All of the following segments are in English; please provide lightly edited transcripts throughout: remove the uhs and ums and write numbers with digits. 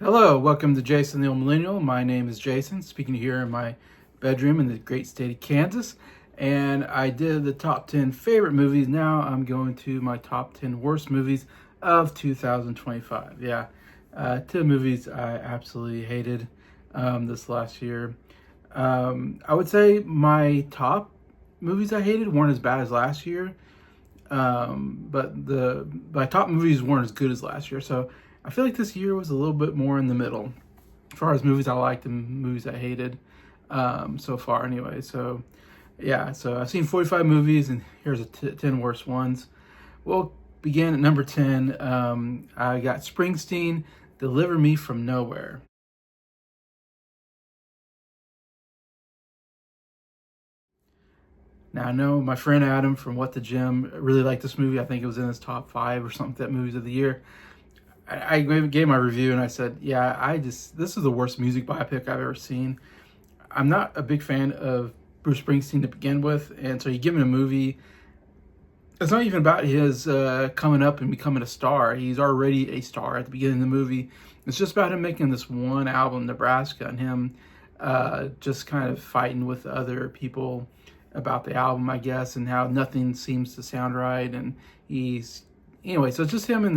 Hello, welcome to Jason the Old Millennial. My name is Jason, speaking here in my bedroom in the great state of Kansas. And I did the top 10 favorite movies. Now I'm going to my top 10 worst movies of 2025. Yeah, 10 movies I absolutely hated this last year. I would say my top movies I hated weren't as bad as last year, but my top movies weren't as good as last year. So I feel like this year was a little bit more in the middle, as far as movies I liked and movies I hated, so far. Anyway, so yeah, so I've seen 45 movies, and here's the 10 worst ones. We'll begin at number 10. I got Springsteen, "Deliver Me from Nowhere." Now, I know my friend Adam from What the Gym really liked this movie. I think it was in his top five or something, that movies of the year. I gave my review and I said, yeah, this is the worst music biopic I've ever seen. I'm not a big fan of Bruce Springsteen to begin with, and so you give him a movie. It's not even about his coming up and becoming a star. He's already a star at the beginning of the movie. It's just about him making this one album, Nebraska, and him just kind of fighting with other people about the album, I guess, and how nothing seems to sound right. And he's anyway, so it's just him in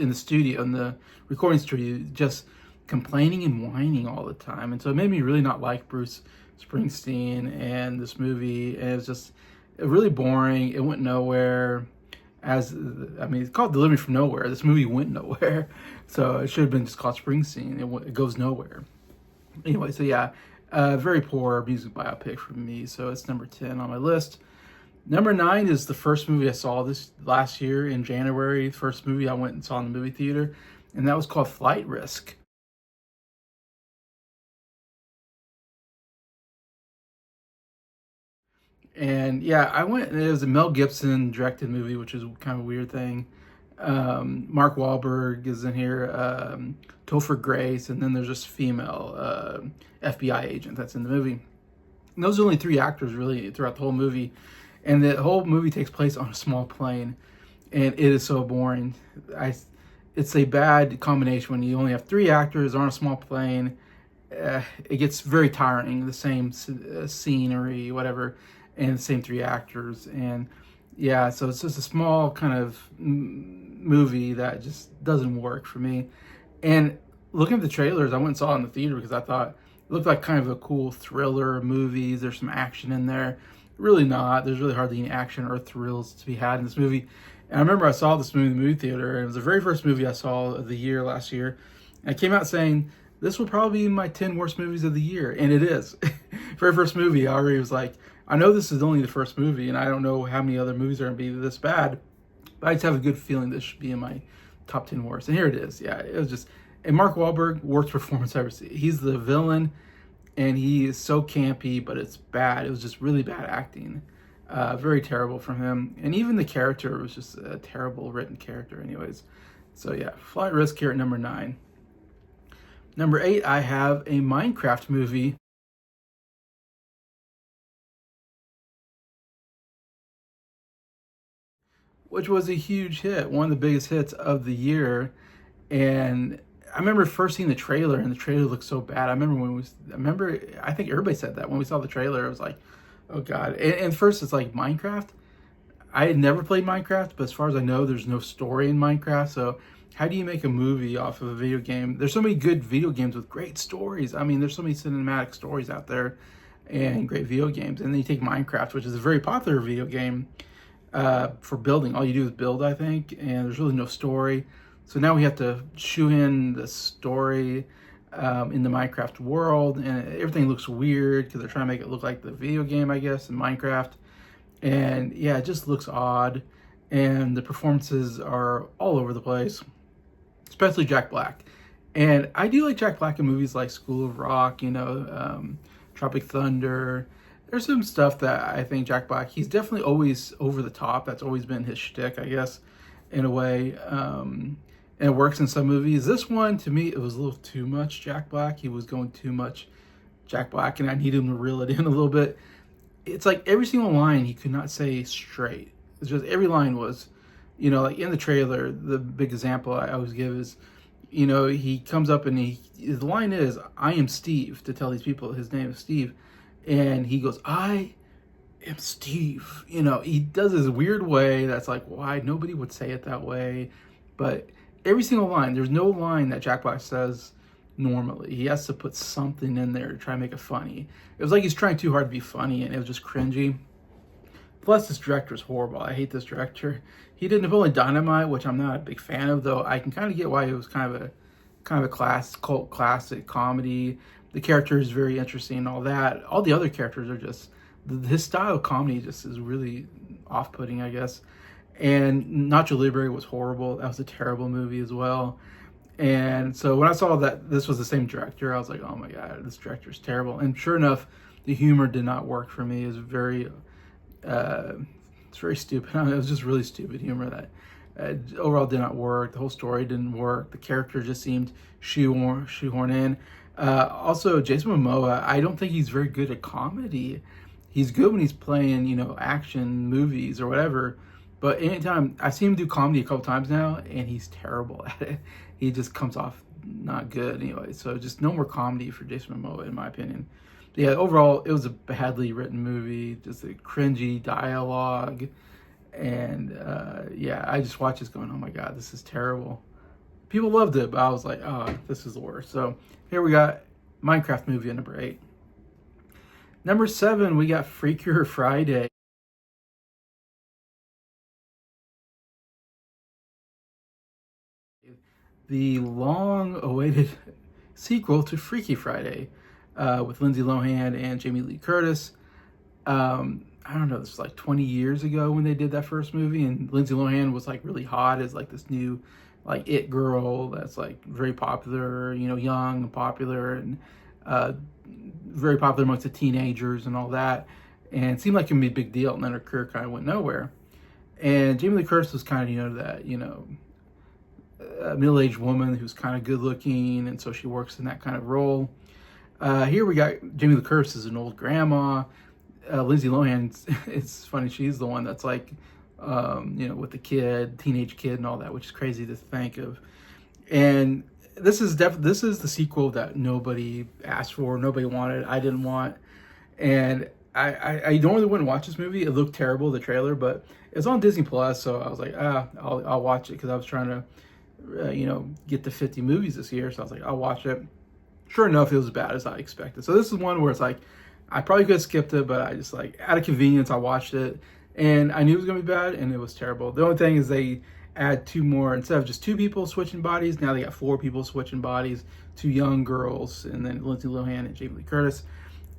the studio, in the recording studio, just complaining and whining all the time. And so it made me really not like Bruce Springsteen and this movie. And it was just really boring. It went nowhere. It's called "Deliver Me from Nowhere." This movie went nowhere, so it should have been just called Springsteen. It goes nowhere. Anyway, so yeah, very poor music biopic for me. So it's number 10 on my list. Number 9 is the first movie I saw this last year in January. The first movie I went and saw in the movie theater, and that was called Flight Risk. And yeah, I went, and it was a Mel Gibson directed movie, which is kind of a weird thing. Mark Wahlberg is in here, Topher Grace, and then there's this female FBI agent that's in the movie. And those are only three actors really throughout the whole movie. And the whole movie takes place on a small plane, and it is so boring. It's a bad combination when you only have three actors on a small plane. It gets very tiring. The same scenery, whatever, and the same three actors, and yeah, so it's just a small kind of movie that just doesn't work for me. And looking at the trailers, I went and saw it in the theater because I thought it looked like kind of a cool thriller movie. There's some action in there. Really not. There's really hardly any action or thrills to be had in this movie. And I remember I saw this movie in the movie theater, and it was the very first movie I saw of the year last year. And I came out saying, this will probably be my 10 worst movies of the year. And it is. Very first movie, I already was like, I know this is only the first movie, and I don't know how many other movies are going to be this bad, but I just have a good feeling this should be in my top 10 worst. And here it is. Yeah, it was just, and Mark Wahlberg, worst performance I've ever seen. He's the villain, and he is so campy, but it's bad. It was just really bad acting. Very terrible from him. And even the character was just a terrible written character anyways. So yeah, Flight Risk here at number 9. Number 8, I have a Minecraft movie, which was a huge hit, one of the biggest hits of the year. And I remember first seeing the trailer, and the trailer looked so bad. I think everybody said that when we saw the trailer. It was like, oh god. And first, it's like Minecraft. I had never played Minecraft, but as far as I know, there's no story in Minecraft. So how do you make a movie off of a video game? There's so many good video games with great stories. I mean, there's so many cinematic stories out there and great video games. And then you take Minecraft, which is a very popular video game for building. All you do is build, I think, and there's really no story. So now we have to shoe in the story in the Minecraft world, and everything looks weird because they're trying to make it look like the video game, I guess, in Minecraft. And yeah, it just looks odd, and the performances are all over the place, especially Jack Black. And I do like Jack Black in movies like School of Rock, Tropic Thunder. There's some stuff that I think Jack Black, he's definitely always over the top. That's always been his shtick, I guess, in a way. And it works in some movies. This one, to me, it was a little too much Jack Black. He was going too much Jack Black, and I need him to reel it in a little bit. It's like every single line he could not say straight. It's just every line was, like in the trailer, the big example I always give is, he comes up and his line is, "I am Steve," to tell these people his name is Steve, and he goes, "I am Steve." He does this weird way that's like, why nobody would say it that way, but every single line, there's no line that Jack Black says normally. He has to put something in there to try and make it funny. It was like he's trying too hard to be funny, and it was just cringy. Plus, this director is horrible. I hate this director. He did Napoleon Dynamite, which I'm not a big fan of, though I can kind of get why it was kind of a cult classic comedy. The character is very interesting and all that. All the other characters are just, his style of comedy just is really off-putting, I guess. And Nacho Libre was horrible. That was a terrible movie as well. And so when I saw that this was the same director, I was like, oh my God, this director is terrible. And sure enough, the humor did not work for me. Uh, it's very stupid. It was just really stupid humor that overall did not work. The whole story didn't work. The character just seemed shoehorn in. Also, Jason Momoa, I don't think he's very good at comedy. He's good when he's playing, action movies or whatever. But anytime I've seen him do comedy a couple times now, and he's terrible at it. He just comes off not good anyway. So just no more comedy for Jason Momoa, in my opinion. But yeah, overall, it was a badly written movie, just a cringy dialogue. And yeah, I just watched this going, oh my God, this is terrible. People loved it, but I was like, oh, this is the worst. So here we got Minecraft movie at number 8. Number 7, we got Freakier Friday. The long-awaited sequel to Freaky Friday with Lindsay Lohan and Jamie Lee Curtis. I don't know, this was like 20 years ago when they did that first movie, and Lindsay Lohan was like really hot as like this new like it girl that's like very popular, young and popular, and very popular amongst the teenagers and all that. And it seemed like it would be a big deal, and then her career kind of went nowhere. And Jamie Lee Curtis was kind of, that, a middle-aged woman who's kind of good looking, and so she works in that kind of role. Here we got Jamie Lee Curtis as an old grandma. Lindsay Lohan, it's funny, she's the one that's like, with the teenage kid and all that, which is crazy to think of. And this is the sequel that nobody asked for, nobody wanted, I didn't want. And I normally wouldn't watch this movie. It looked terrible, the trailer, but it's on Disney Plus, so I was like, I'll watch it, because I was trying to, get to 50 movies this year, so I was like, I'll watch it. Sure enough, it was as bad as I expected. So this is one where it's like, I probably could have skipped it, but I just like, out of convenience, I watched it, and I knew it was gonna be bad, and it was terrible. The only thing is they add 2 more, instead of just 2 people switching bodies, now they got 4 people switching bodies, 2 young girls, and then Lindsay Lohan and Jamie Lee Curtis.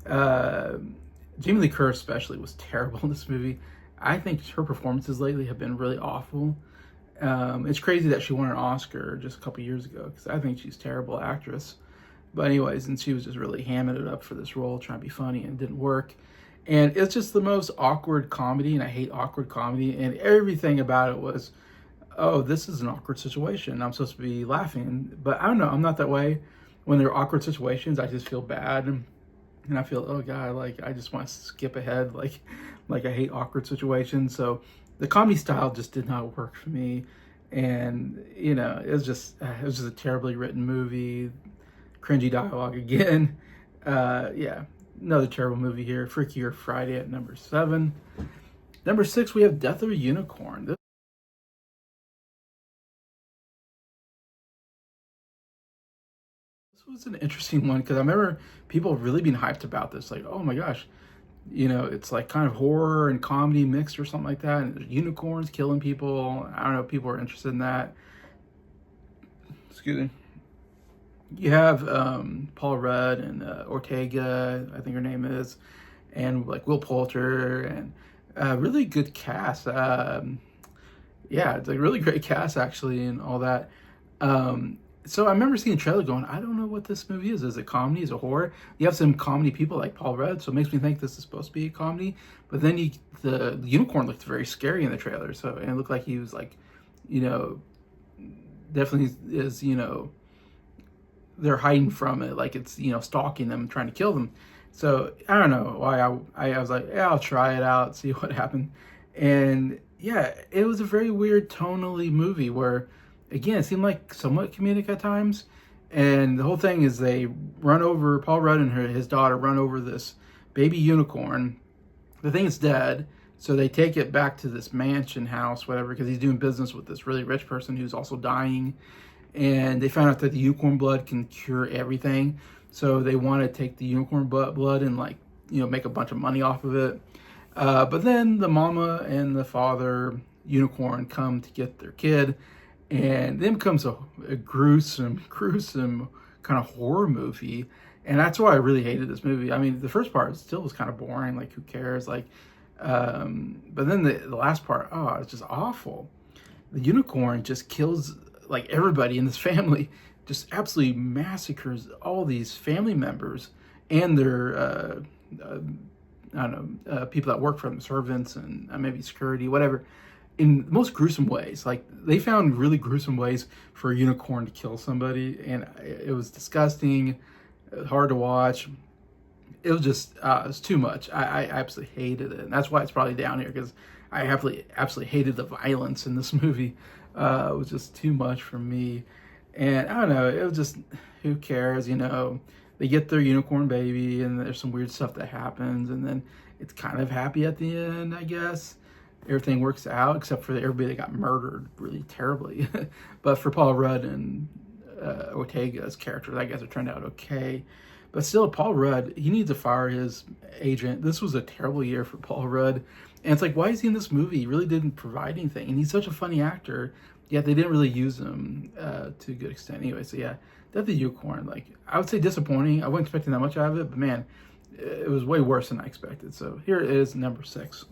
Jamie Lee Curtis especially was terrible in this movie. I think her performances lately have been really awful. It's crazy that she won an Oscar just a couple years ago, because I think she's a terrible actress. But anyways, and she was just really hamming it up for this role, trying to be funny, and it didn't work. And it's just the most awkward comedy, and I hate awkward comedy, and everything about it was, oh, this is an awkward situation, I'm supposed to be laughing. But I don't know, I'm not that way. When there are awkward situations, I just feel bad, and I feel, oh God, like I just want to skip ahead, like I hate awkward situations. So the comedy style just did not work for me, and it was just a terribly written movie, cringy dialogue again. Yeah, another terrible movie here. Freakier Friday at number 7. Number 6, we have Death of a Unicorn. This was an interesting one, because I remember people really being hyped about this, like, oh my gosh, it's like kind of horror and comedy mixed or something like that, and there's unicorns killing people. I don't know, people are interested in that. Excuse me. You have Paul Rudd and Ortega, I think her name is, and like Will Poulter, and really good cast. Yeah, it's a really great cast actually, and all that. So I remember seeing the trailer going, I don't know what this movie is. Is it comedy? Is it horror? You have some comedy people like Paul Rudd, so it makes me think this is supposed to be a comedy. But then the unicorn looked very scary in the trailer, and it looked like he was like, definitely is, they're hiding from it, like it's, stalking them, trying to kill them. So I don't know why I was like, yeah, I'll try it out, see what happened. And yeah, it was a very weird tonally movie where again, it seemed like somewhat comedic at times. And the whole thing is they run over, Paul Rudd and his daughter run over this baby unicorn. The thing is dead, so they take it back to this mansion house, whatever, because he's doing business with this really rich person who's also dying. And they found out that the unicorn blood can cure everything. So they want to take the unicorn blood and, like, make a bunch of money off of it. But then the mama and the father unicorn come to get their kid, and then becomes a gruesome, gruesome kind of horror movie. And that's why I really hated this movie. I mean, the first part still was kind of boring. Like, who cares? Like, but then the last part, oh, it's just awful. The unicorn just kills like everybody in this family, just absolutely massacres all these family members and their I don't know, people that work for them, servants and maybe security, whatever, in the most gruesome ways. Like, they found really gruesome ways for a unicorn to kill somebody, and it was disgusting, hard to watch. It was just, it was too much. I absolutely hated it, and that's why it's probably down here, because I absolutely hated the violence in this movie. It was just too much for me, and I don't know. It was just, who cares, They get their unicorn baby, and there's some weird stuff that happens, and then it's kind of happy at the end, I guess. Everything works out, except for everybody that got murdered really terribly. But for Paul Rudd and Ortega's characters, I guess it turned out okay. But still, Paul Rudd, he needs to fire his agent. This was a terrible year for Paul Rudd. And it's like, why is he in this movie? He really didn't provide anything. And he's such a funny actor, yet they didn't really use him to a good extent. Anyway, so yeah, Death of the Unicorn, like, I would say disappointing. I wasn't expecting that much out of it, but man, it was way worse than I expected. So here it is, number 6.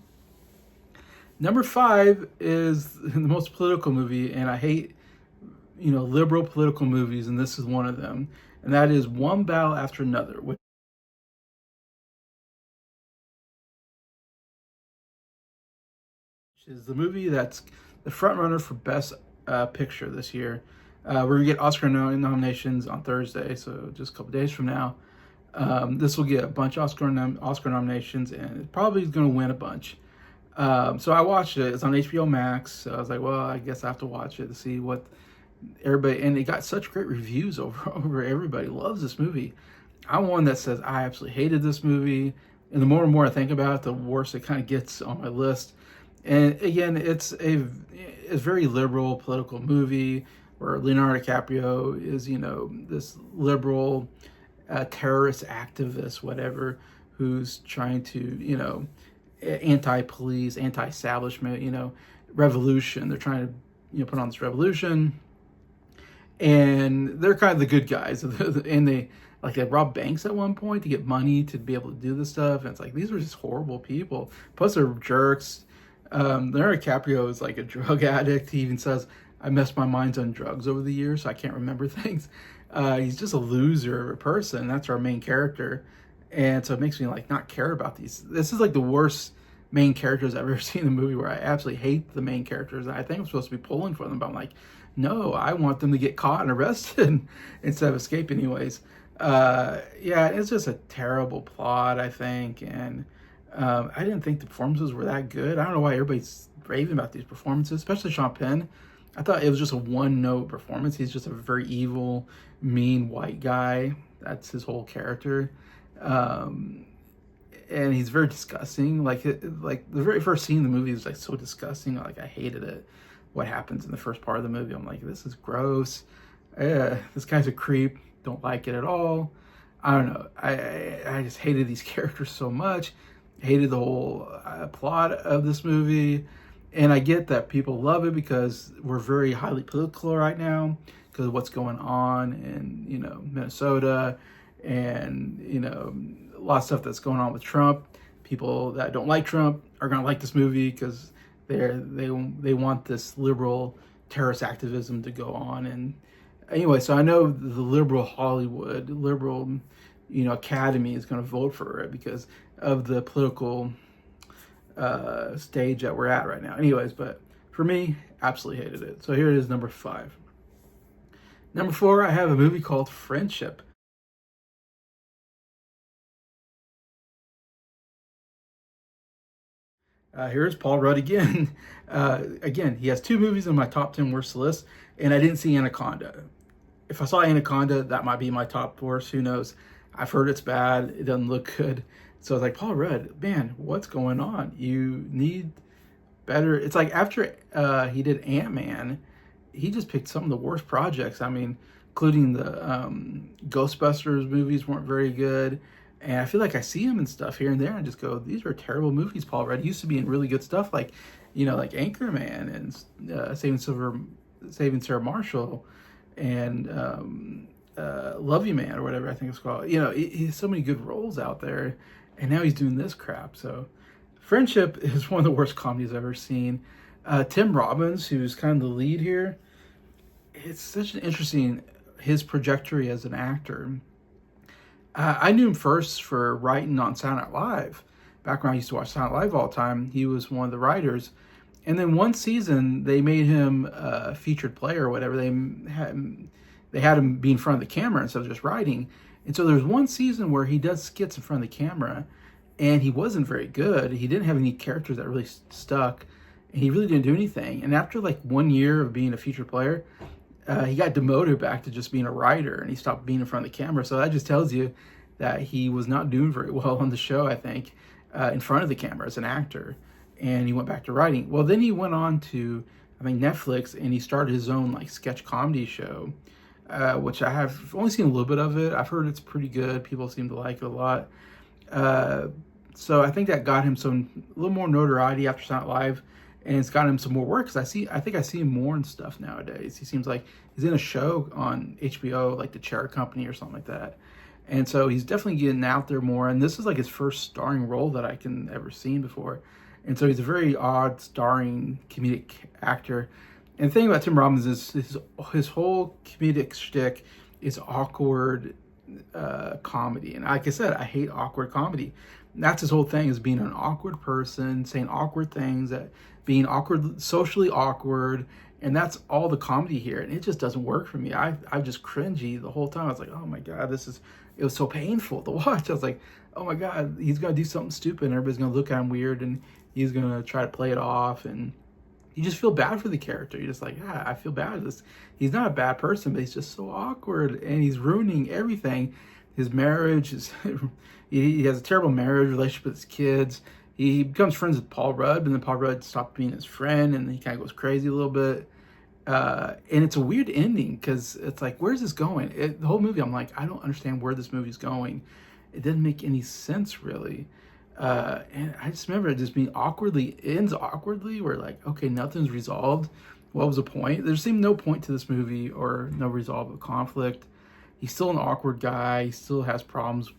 Number 5 is the most political movie, and I hate, liberal political movies, and this is one of them. And that is One Battle After Another, which is the movie that's the front runner for Best Picture this year. We're gonna get Oscar nominations on Thursday, so just a couple days from now. This will get a bunch of Oscar nominations, and it probably is going to win a bunch. So I watched it. It's on HBO Max. So I was like, well, I guess I have to watch it to see what everybody. And it got such great reviews over. Everybody loves this movie. I'm one that says I absolutely hated this movie, and the more and more I think about it, the worse it kind of gets on my list. And again, it's a very liberal political movie where Leonardo DiCaprio is, this liberal terrorist activist, whatever, who's trying to, anti-police, anti-establishment, revolution. They're trying to, put on this revolution, and they're kind of the good guys, and they rob banks at one point to get money to be able to do this stuff. And it's like, these are just horrible people. Plus, they're jerks. Leonardo DiCaprio is like a drug addict. He even says, I messed my minds on drugs over the years, so I can't remember things. He's just a loser of a person. That's our main character. And so it makes me like not care about these. This is like the worst main characters I've ever seen in a movie, where I absolutely hate the main characters. I think I'm supposed to be pulling for them, but I'm like, no, I want them to get caught and arrested instead of escape anyways. Yeah, it's just a terrible plot, I think. And I didn't think the performances were that good. I don't know why everybody's raving about these performances, especially Sean Penn. I thought it was just a one-note performance. He's just a very evil, mean white guy. That's his whole character. And he's very disgusting. Like the very first scene in the movie is like so disgusting. Like, I hated it. What happens in the first part of the movie? I'm like, this is gross. This guy's a creep. Don't like it at all. I don't know. I just hated these characters so much. Hated the whole plot of this movie. And I get that people love it because we're very highly political right now because of what's going on in, Minnesota, and, a lot of stuff that's going on with Trump. People that don't like Trump are going to like this movie because they want this liberal terrorist activism to go on. And anyway, so I know the liberal Hollywood, liberal, Academy is going to vote for it because of the political stage that we're at right now. Anyways, but for me, absolutely hated it. So here it is, number 5. Number 4, I have a movie called Friendship. Here's Paul Rudd again. Again, he has 2 movies on my top 10 worst list. and I didn't see Anaconda. If I saw Anaconda, that might be my top worst. Who knows? I've heard it's bad. It doesn't look good. So I was like, Paul Rudd, man, what's going on? You need better. It's like after he did Ant-Man, he just picked some of the worst projects. I mean, including the Ghostbusters movies weren't very good. And I feel like I see him in stuff here and there and just go, these are terrible movies, Paul Rudd. He used to be in really good stuff like, like Anchorman and Saving Sarah Marshall and Love You Man or whatever I think it's called. He has so many good roles out there, and now he's doing this crap. So Friendship is one of the worst comedies I've ever seen. Tim Robbins, who's kind of the lead here, it's such an interesting, his trajectory as an actor. I knew him first for writing on Saturday Night Live. Back when I used to watch Saturday Night Live all the time, he was one of the writers. And then one season, they made him a featured player or whatever. They had him be in front of the camera instead of just writing. And so there's one season where he does skits in front of the camera, and he wasn't very good. He didn't have any characters that really stuck, and he really didn't do anything. And after like 1 year of being a featured player, he got demoted back to just being a writer, and he stopped being in front of the camera. So that just tells you that he was not doing very well on the show, I think, in front of the camera as an actor. And he went back to writing. Well, then he went on to, I think, Netflix, and he started his own like sketch comedy show, which I have only seen a little bit of it. I've heard it's pretty good. People seem to like it a lot. So I think that got him a little more notoriety after Saturday Night Live, and it's got him some more work. Cause I think I see him more in stuff nowadays. He seems like he's in a show on HBO, like The Chair Company or something like that. And so he's definitely getting out there more. And this is like his first starring role that I can ever seen before. And so he's a very odd starring comedic actor. And the thing about Tim Robbins is his whole comedic shtick is awkward comedy. And like I said, I hate awkward comedy. And that's his whole thing, is being an awkward person, saying awkward things, being awkward, socially awkward. And that's all the comedy here. And it just doesn't work for me. I'm just cringy the whole time. I was like, oh my God, it was so painful to watch. I was like, oh my God, he's going to do something stupid and everybody's going to look at him weird and he's going to try to play it off. And you just feel bad for the character. You're just like, yeah, I feel bad. He's not a bad person, but he's just so awkward and he's ruining everything. His marriage he has a terrible marriage relationship with his kids. He becomes friends with Paul Rudd, but then Paul Rudd stopped being his friend and he kind of goes crazy a little bit. And it's a weird ending because it's like, where's this going? The whole movie, I'm like, I don't understand where this movie's going. It doesn't make any sense, really. And I just remember it just being ends awkwardly, where like, okay, nothing's resolved. What was the point? There seemed no point to this movie or no resolve of conflict. He's still an awkward guy. He still has problems.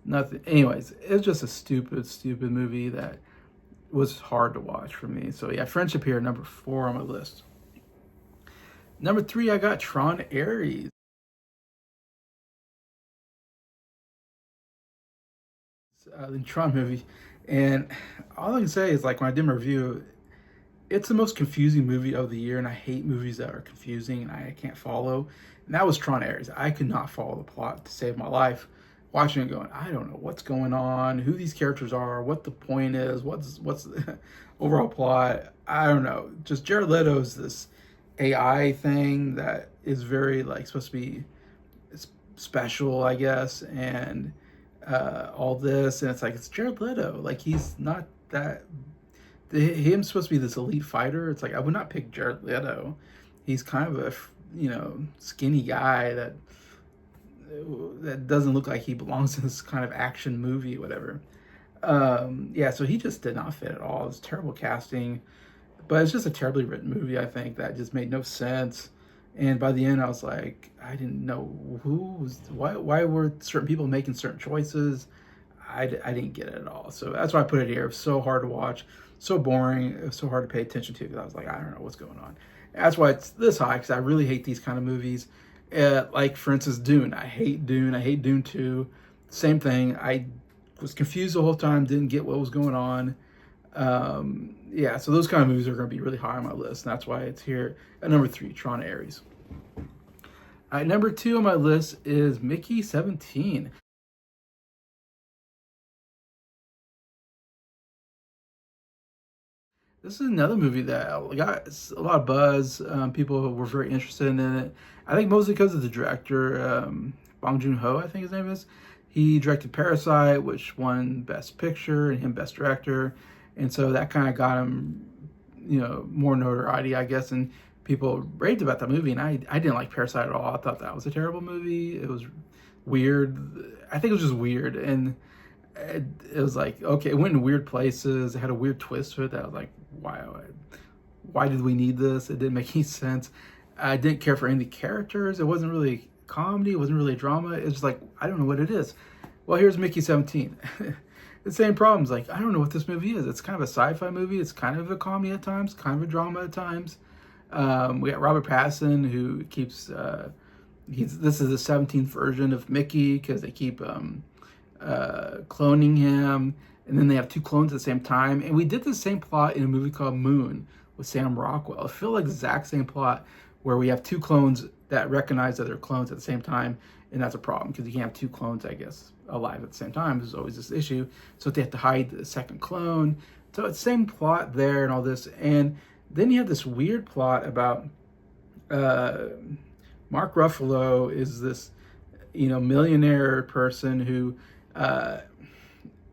Nothing. Anyways, it's just a stupid movie that was hard to watch for me. So yeah, Friendship here, number 4 on my list. Number 3, I got Tron Ares. The Tron movie. And all I can say is, like, when I did my review, it's the most confusing movie of the year, and I hate movies that are confusing and I can't follow. And that was Tron Ares. I could not follow the plot to save my life. Watching it going, I don't know what's going on, who these characters are, what the point is, what's the overall plot. I don't know. Just Jared Leto's this AI thing that is very like supposed to be special, I guess, and all this, and it's like, it's Jared Leto. Like, he's not that. Him's supposed to be this elite fighter. It's like, I would not pick Jared Leto. He's kind of a skinny guy that doesn't look like he belongs in this kind of action movie, whatever. Yeah, so he just did not fit at all. It's terrible casting. But it's just a terribly written movie, I think, that just made no sense. And by the end, I was like, I didn't know why were certain people making certain choices. I didn't get it at all. So that's why I put it here. It was so hard to watch, so boring. It was so hard to pay attention to because I was like, I don't know what's going on. That's why it's this high, because I really hate these kind of movies. Like, for instance, Dune. I hate Dune. I hate Dune 2. Same thing. I was confused the whole time, didn't get what was going on. Yeah, so those kind of movies are going to be really high on my list, and that's why it's here at number 3, Tron Ares. All right, number 2 on my list is Mickey 17. This is another movie that got a lot of buzz. People were very interested in it. I think mostly because of the director, Bong Joon-ho, I think his name is. He directed Parasite, which won Best Picture and him Best Director. And so that kind of got him, more notoriety, I guess. And people raved about that movie. And I didn't like Parasite at all. I thought that was a terrible movie. It was weird. I think it was just weird. And it was like, okay, it went in weird places. It had a weird twist to it that I was like, why did we need this? It didn't make any sense. I didn't care for any of the characters. It wasn't really comedy. It wasn't really drama. It's just like, I don't know what it is. Well, here's Mickey 17. The same problems. Like, I don't know what this movie is. It's kind of a sci-fi movie. It's kind of a comedy at times, kind of a drama at times. We got Robert Pattinson, who keeps, this is the 17th version of Mickey because they keep cloning him, and then they have two clones at the same time. And we did the same plot in a movie called Moon with Sam Rockwell. I feel like the exact same plot where we have two clones that recognize that they're clones at the same time, and that's a problem because you can't have two clones, I guess, alive at the same time. There's always this issue, so they have to hide the second clone. So it's the same plot there and all this, and then you have this weird plot about Mark Ruffalo is this, millionaire person who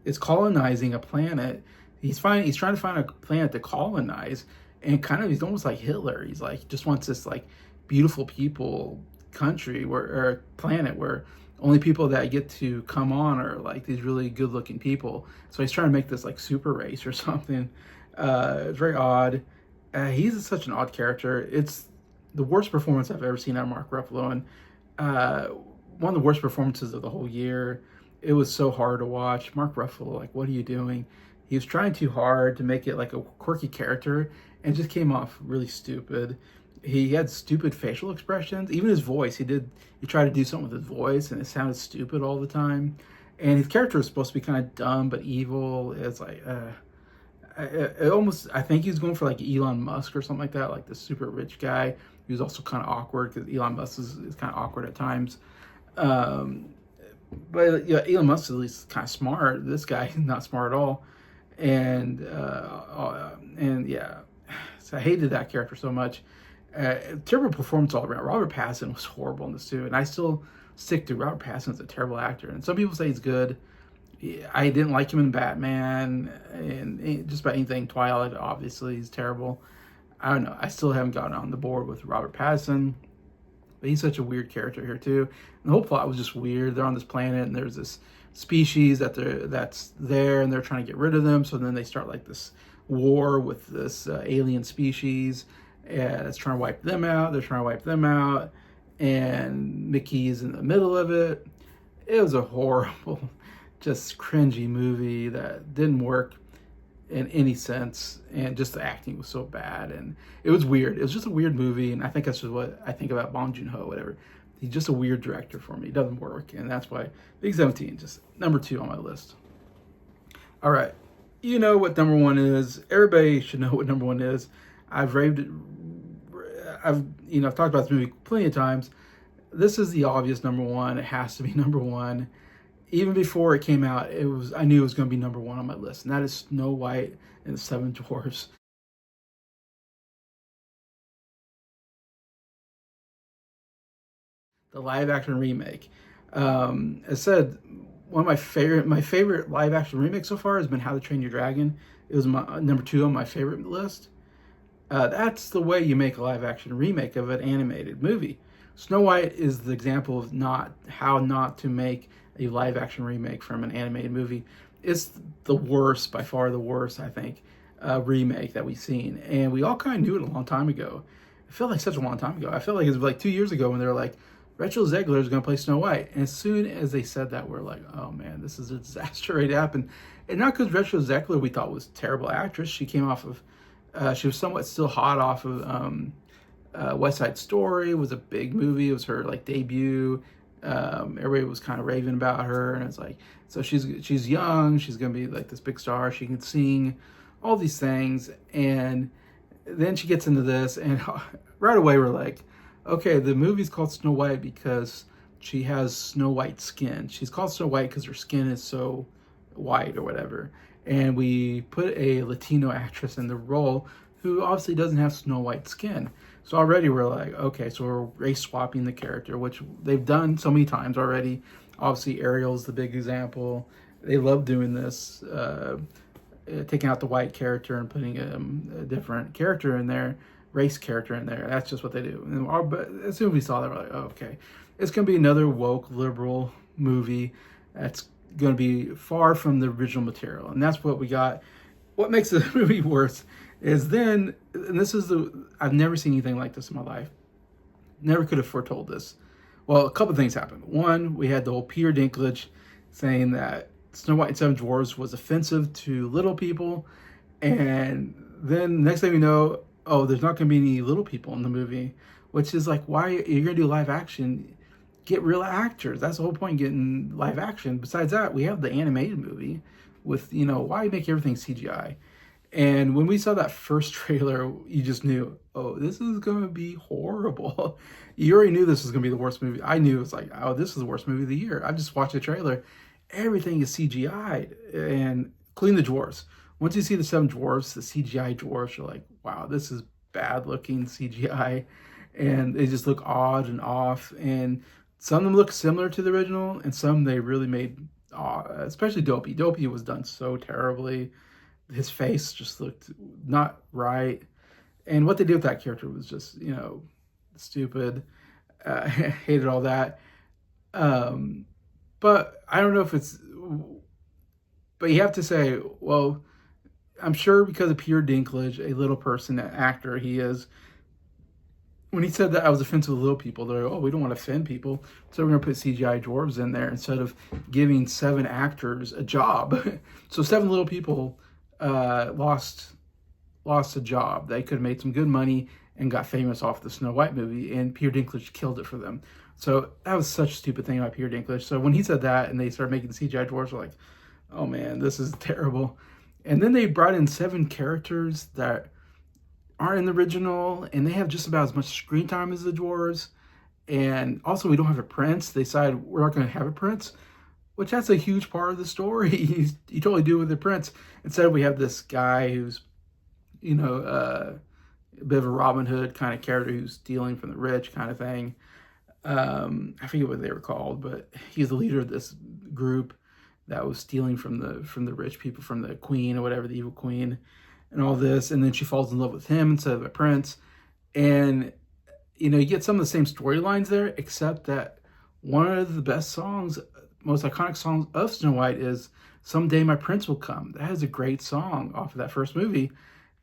is colonizing a planet. He's trying to find a planet to colonize, and kind of he's almost like Hitler. He's like just wants this like beautiful people country or planet where only people that get to come on are like these really good looking people. So he's trying to make this like super race or something. It's very odd. He's such an odd character. It's the worst performance I've ever seen out of Mark Ruffalo, and one of the worst performances of the whole year. It was so hard to watch. Mark Ruffalo, like, what are you doing? He was trying too hard to make it like a quirky character and just came off really stupid. He had stupid facial expressions. Even his voice, he tried to do something with his voice and it sounded stupid all the time. And his character was supposed to be kind of dumb but evil. It's like, I think he was going for like Elon Musk or something like that, like the super rich guy. He was also kind of awkward because Elon Musk is kind of awkward at times. But yeah, Elon Musk is at least kind of smart. This guy not smart at all, and yeah, so I hated that character so much. Terrible performance all around. Robert Pattinson was horrible in this too, and I still stick to Robert Pattinson's a terrible actor. And some people say he's good. I didn't like him in Batman and just about anything. Twilight, obviously, he's terrible. I don't know. I still haven't gotten on the board with Robert Pattinson. But he's such a weird character here too. And the whole plot was just weird. They're on this planet and there's this species that's there and they're trying to get rid of them. So then they start like this war with this alien species and it's trying to wipe them out. They're trying to wipe them out, and Mickey's in the middle of it. It was a horrible, just cringy movie that didn't work in any sense, and just the acting was so bad, and it was weird. It was just a weird movie, and I think that's just what I think about Bong Joon-ho, whatever. He's just a weird director for me. It doesn't work, and that's why Big 17, just number 2 on my list. All right, you know what number 1 is. Everybody should know what number 1 is. I've talked about this movie plenty of times. This is the obvious number 1. It has to be number 1. Even before it came out, I knew it was going to be number 1 on my list, and that is Snow White and the Seven Dwarfs. The live action remake. As said, one of my favorite live action remake so far has been How to Train Your Dragon. It was my number 2 on my favorite list. That's the way you make a live action remake of an animated movie. Snow White is the example of how not to make a live action remake from an animated movie. It's the worst, by far the worst, I think, remake that we've seen. And we all kind of knew it a long time ago. It felt like such a long time ago. I felt like it was like 2 years ago when they were like, Rachel Zegler is going to play Snow White. And as soon as they said that, we're like, oh man, this is a disaster ready to happen. And not because Rachel Zegler we thought was a terrible actress. She came off of, she was somewhat still hot off of West Side Story. It was a big movie. It was her like debut. Everybody was kind of raving about her, and it's like, so she's young, she's gonna be like this big star, she can sing, all these things, and then she gets into this, and right away we're like, okay, the movie's called Snow White because she has snow white skin. She's called Snow White because her skin is so white or whatever. and we put a Latino actress in the role who obviously doesn't have Snow White skin. So already we're like, okay, so we're race swapping the character, which they've done so many times already. Obviously, Ariel's the big example. They love doing this, taking out the white character and putting a different character in there, race character in there. That's just what they do. But as soon as we saw that, we're like, oh, okay, it's going to be another woke liberal movie that's going to be far from the original material, and that's what we got. What makes the movie worse is then, and this is I've never seen anything like this in my life. Never could have foretold this. Well, a couple things happened. One, we had the whole Peter Dinklage saying that Snow White and Seven Dwarfs was offensive to little people, and then next thing we know, oh, there's not going to be any little people in the movie, which is like, why you're going to do live action? Get real actors. That's the whole point, getting live action. Besides that, we have the animated movie with, why make everything CGI? And when we saw that first trailer, you just knew, oh, this is going to be horrible. You already knew this was going to be the worst movie. I knew it was like, oh, this is the worst movie of the year. I just watched the trailer. Everything is CGI, and including the dwarves. Once you see the seven dwarves, the CGI dwarves, you're like, wow, this is bad looking CGI. And they just look odd and off. And some of them look similar to the original, and some they really made, especially Dopey. Dopey was done so terribly. His face just looked not right. And what they did with that character was just, stupid. Hated all that. But I don't know if it's, but you have to say, well, I'm sure because of Peter Dinklage, a little person, an actor he is, when he said that I was offensive to little people, they're like, oh, we don't want to offend people, so we're going to put CGI dwarves in there instead of giving 7 actors a job. So 7 little people lost a job. They could have made some good money and got famous off the Snow White movie, and Peter Dinklage killed it for them. So that was such a stupid thing about Peter Dinklage. So when he said that and they started making CGI dwarves, we're like, oh man, this is terrible. And then they brought in 7 characters that aren't in the original, and they have just about as much screen time as the dwarves. And also, we don't have a prince. They decided we're not going to have a prince, which that's a huge part of the story. You totally do with the prince. Instead, we have this guy who's, a bit of a Robin Hood kind of character who's stealing from the rich kind of thing. I forget what they were called, but he's the leader of this group that was stealing from the rich people, from the queen or whatever, the evil queen, and all this. And then she falls in love with him instead of a prince. And, you get some of the same storylines there, except that one of the best songs, most iconic songs of Snow White is Someday My Prince Will Come. That is a great song off of that first movie.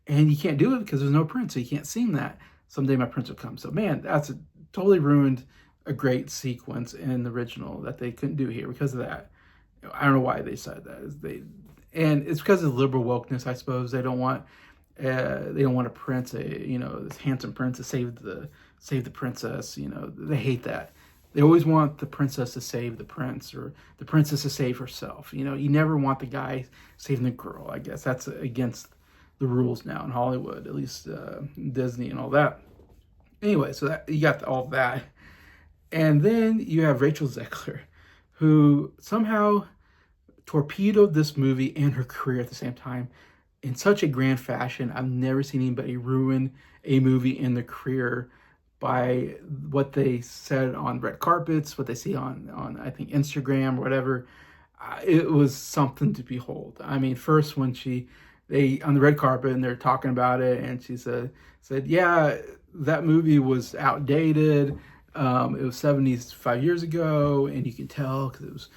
And you can't do it because there's no prince, so you can't sing that. Someday My Prince Will Come. So, man, that's totally ruined a great sequence in the original that they couldn't do here because of that. I don't know why they said that. And it's because of liberal wokeness, I suppose. They don't want a prince, this handsome prince to save the princess. They hate that. They always want the princess to save the prince, or the princess to save herself. You never want the guy saving the girl. I guess that's against the rules now in Hollywood, at least Disney and all that. Anyway, so that you got all that. And then you have Rachel Zegler, who somehow torpedoed this movie and her career at the same time in such a grand fashion. I've never seen anybody ruin a movie in their career by what they said on red carpets, what they see on I think Instagram or whatever. It was something to behold. I mean, first when they on the red carpet and they're talking about it, and she said, yeah, that movie was outdated. It was 75 years ago, and you can tell because it was,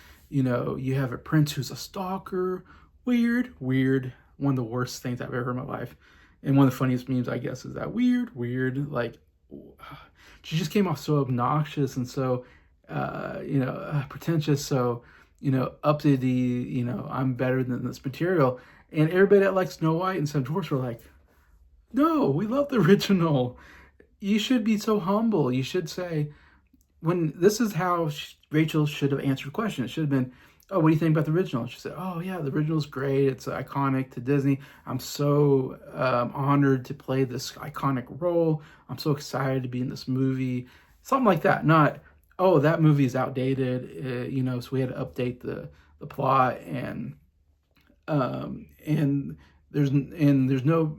you have a prince who's a stalker. Weird. One of the worst things I've ever heard in my life. And one of the funniest memes, I guess, is that weird. Like, she just came off so obnoxious and so, pretentious. So, up to the, I'm better than this material. And everybody that likes Snow White and Seven Dwarfs were like, no, we love the original. You should be so humble. You should say, when this is how Rachel should have answered the question. It should have been, oh, what do you think about the original? She said, oh, yeah, the original's great. It's iconic to Disney. I'm so honored to play this iconic role. I'm so excited to be in this movie. Something like that. Not, oh, that movie is outdated, so we had to update the plot. And And there's no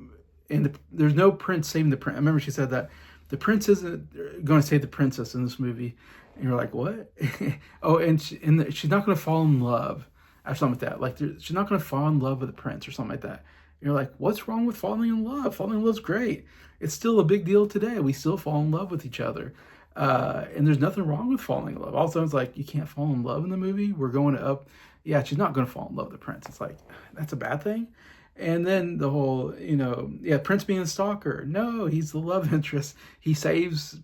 prince saving the prince. I remember she said that the prince isn't going to save the princess in this movie, and you're like, what? Oh, and she's not going to fall in love or something like that. Like she's not going to fall in love with the prince or something like that. And you're like, what's wrong with falling in love? Falling in love's great. It's still a big deal today. We still fall in love with each other. And there's nothing wrong with falling in love. Also, it's like, you can't fall in love in the movie. We're going up. Yeah, she's not going to fall in love with the prince. It's like, that's a bad thing. And then the whole, yeah, Prince being a stalker. No, he's the love interest. He saves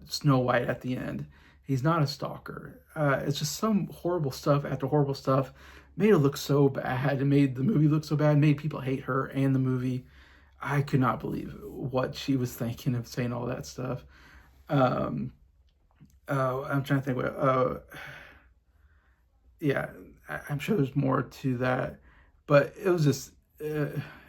Snow White at the end. He's not a stalker. It's just some horrible stuff after horrible stuff. Made it look so bad. It made the movie look so bad. It made people hate her and the movie. I could not believe what she was thinking of saying all that stuff. Um, I'm trying to think what. Yeah, I'm sure there's more to that, but it was just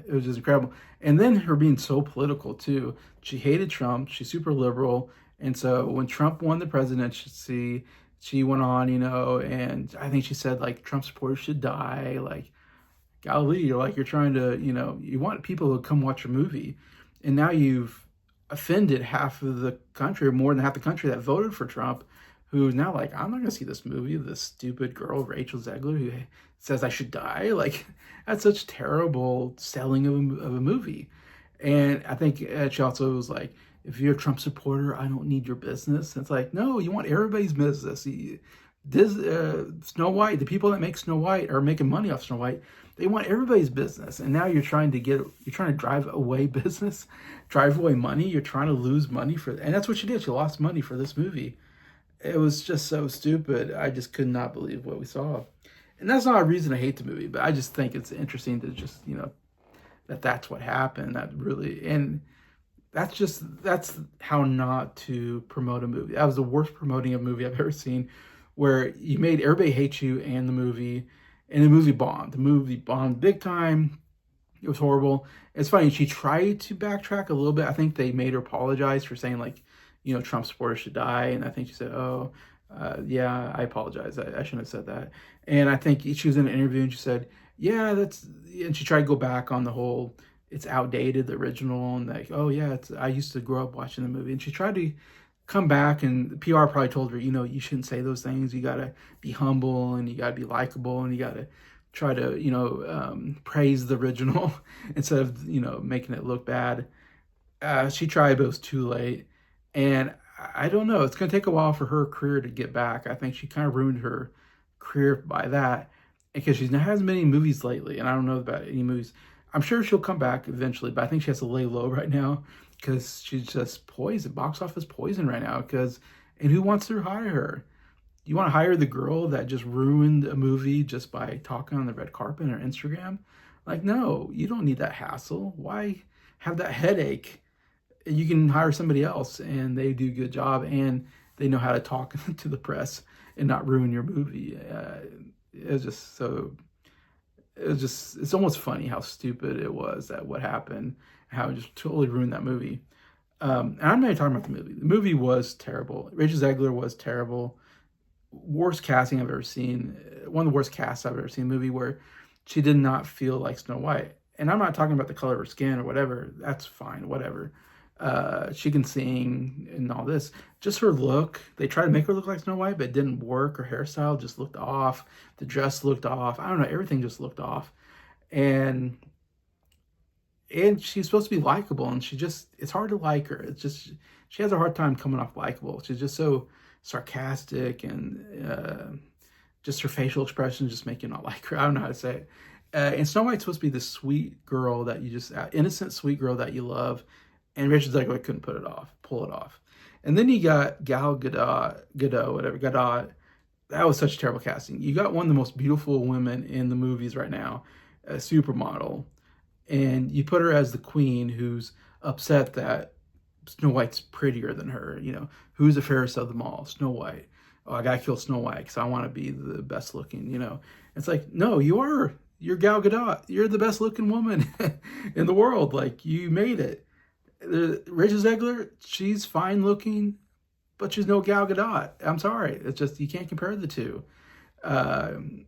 incredible. And then her being so political too. She hated Trump. She's super liberal, and so when Trump won the presidency, she went on, and I think she said like Trump supporters should die. Like, golly, you're trying to, you want people to come watch your movie, and now you've offended half of the country, or more than half the country that voted for Trump, who's now like, I'm not gonna see this movie. This stupid girl, Rachel Zegler, who says I should die. Like, that's such terrible selling of a movie. And I think she also was like, if you're a Trump supporter, I don't need your business. And it's like, no, you want everybody's business. Snow White, the people that make Snow White are making money off Snow White. They want everybody's business, and now you're trying to drive away business, drive away money. You're trying to lose money and that's what she did. She lost money for this movie. It was just so stupid. I just could not believe what we saw, and that's not a reason to hate the movie. But I just think it's interesting to just that's what happened. That really, and that's how not to promote a movie. That was the worst promoting of a movie I've ever seen, where you made everybody hate you and the movie. And the movie bombed. The movie bombed big time. It was horrible. It's funny. She tried to backtrack a little bit. I think they made her apologize for saying like, Trump supporters should die. And I think she said, "Oh, yeah, I apologize. I shouldn't have said that." And I think she was in an interview and she said, "Yeah, that's." And she tried to go back on the whole, it's outdated, the original, and like, "Oh yeah, I used to grow up watching the movie." And she tried to come back, and the PR probably told her, you shouldn't say those things. You got to be humble, and you got to be likable, and you got to try to, praise the original instead of, making it look bad. She tried, but it was too late. And I don't know. It's going to take a while for her career to get back. I think she kind of ruined her career by that, because she's not has many movies lately, and I don't know about any movies. I'm sure she'll come back eventually, but I think she has to lay low right now because she's just poison, box office poison right now. And who wants to hire her? You want to hire the girl that just ruined a movie just by talking on the red carpet or Instagram? Like, no, you don't need that hassle. Why have that headache? You can hire somebody else, and they do a good job, and they know how to talk to the press and not ruin your movie. It's just so. It's almost funny how stupid it was that what happened, how it just totally ruined that movie. And I'm not even talking about the movie. The movie was terrible. Rachel Zegler was terrible. Worst casting I've ever seen. One of the worst casts I've ever seen. A movie where she did not feel like Snow White. And I'm not talking about the color of her skin or whatever. That's fine, whatever. She can sing and all this. Just her look. They tried to make her look like Snow White, but it didn't work. Her hairstyle just looked off. The dress looked off. I don't know. Everything just looked off. And she's supposed to be likable, and it's hard to like her. It's just, she has a hard time coming off likable. She's just so sarcastic, and just her facial expressions just make you not like her. I don't know how to say it. And Snow White's supposed to be this sweet girl that you just, innocent, sweet girl that you love. And Rachel Zegler couldn't pull it off. And then you got Gal Gadot. That was such terrible casting. You got one of the most beautiful women in the movies right now, a supermodel, and you put her as the queen who's upset that Snow White's prettier than her. Who's the fairest of them all? Snow White. Oh, I gotta kill Snow White because I want to be the best looking. It's like, no, you're Gal Gadot. You're the best looking woman in the world. Like, you made it. Rachel Zegler, she's fine looking, but she's no Gal Gadot. I'm sorry. It's just, you can't compare the two. And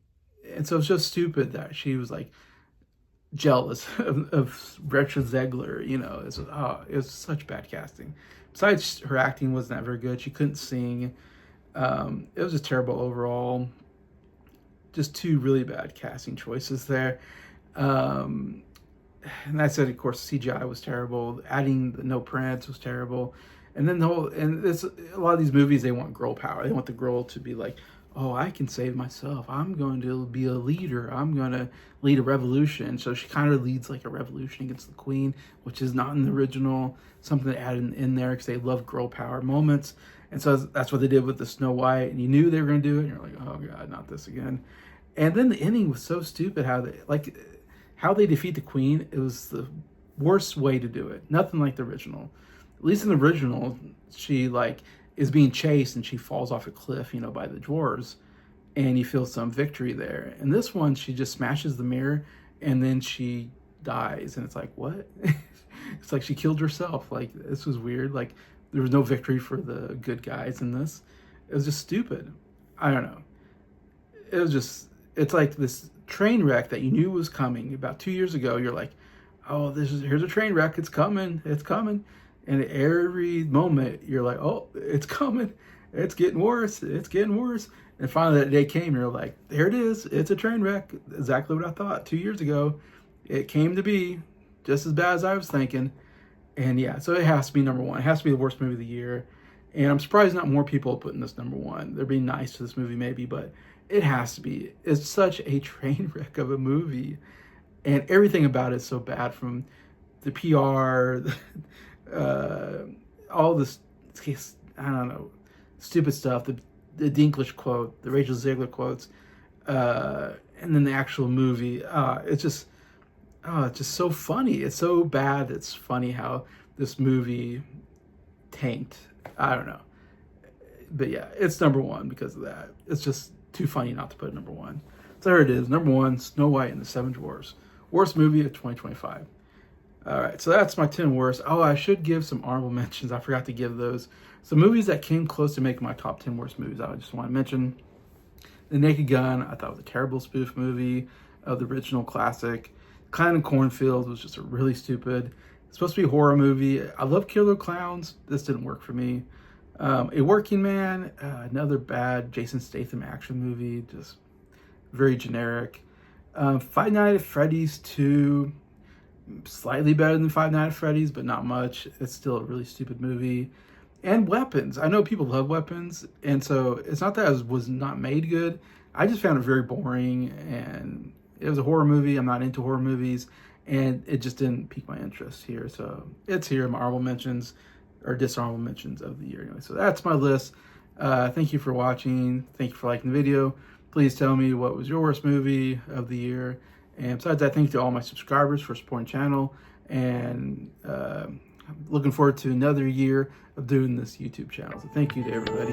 so it's just stupid that she was like, jealous of Gretchen Zegler. It was such bad casting. Besides, her acting wasn't that very good. She couldn't sing. It was just terrible overall. Just two really bad casting choices there. And that said, of course, CGI was terrible. Adding the no prints was terrible. And then a lot of these movies, they want girl power. They want the girl to be like, oh, I can save myself. I'm going to be a leader. I'm going to lead a revolution. So she kind of leads like a revolution against the queen, which is not in the original. Something they added in there because they love girl power moments. And so that's what they did with the Snow White. And you knew they were going to do it. And you're like, oh, God, not this again. And then the ending was so stupid how they defeat the queen. It was the worst way to do it. Nothing like the original. At least in the original, she is being chased and she falls off a cliff, by the dwarves, and you feel some victory there. In this one, she just smashes the mirror and then she dies, and it's like, what? It's like she killed herself. Like, this was weird. Like, there was no victory for the good guys in this. It was just stupid. I don't know. It's like this train wreck that you knew was coming about 2 years ago. You're like, oh, here's a train wreck. It's coming. And every moment you're like, oh, it's coming. It's getting worse. And finally that day came. You're like, there it is. It's a train wreck. Exactly what I thought 2 years ago. It came to be just as bad as I was thinking. And yeah, so it has to be number one. It has to be the worst movie of the year. And I'm surprised not more people are putting this number one. They're being nice to this movie maybe, but it has to be. It's such a train wreck of a movie. And everything about it is so bad, from the PR, all this, I don't know, stupid stuff, the Dinklage quote, the Rachel Zegler quotes, and then the actual movie. It's just so funny. It's so bad. It's funny how this movie tanked. I don't know. But yeah, it's number one because of that. It's just too funny not to put it number one. So there it is. Number one, Snow White and the Seven Dwarfs. Worst movie of 2025. All right, so that's my 10 worst. Oh, I should give some honorable mentions. I forgot to give those. Some movies that came close to making my top 10 worst movies. I just want to mention The Naked Gun. I thought it was a terrible spoof movie of the original classic. Clown in Cornfield was just a really stupid. It's supposed to be a horror movie. I love Killer Clowns. This didn't work for me. A Working Man, another bad Jason Statham action movie, just very generic. Five Nights at Freddy's 2, slightly better than Five Nights at Freddy's, but not much. It's still a really stupid movie. And Weapons. I know people love Weapons, and so it's not that it was not made good. I just found it very boring, and it was a horror movie. I'm not into horror movies, and it just didn't pique my interest here. So it's here in my honorable mentions, or dishonorable mentions of the year anyway. So that's my list. Thank you for watching. Thank you for liking the video. Please tell me what was your worst movie of the year. And besides that, thank you to all my subscribers for supporting the channel. And I'm looking forward to another year of doing this YouTube channel. So thank you to everybody.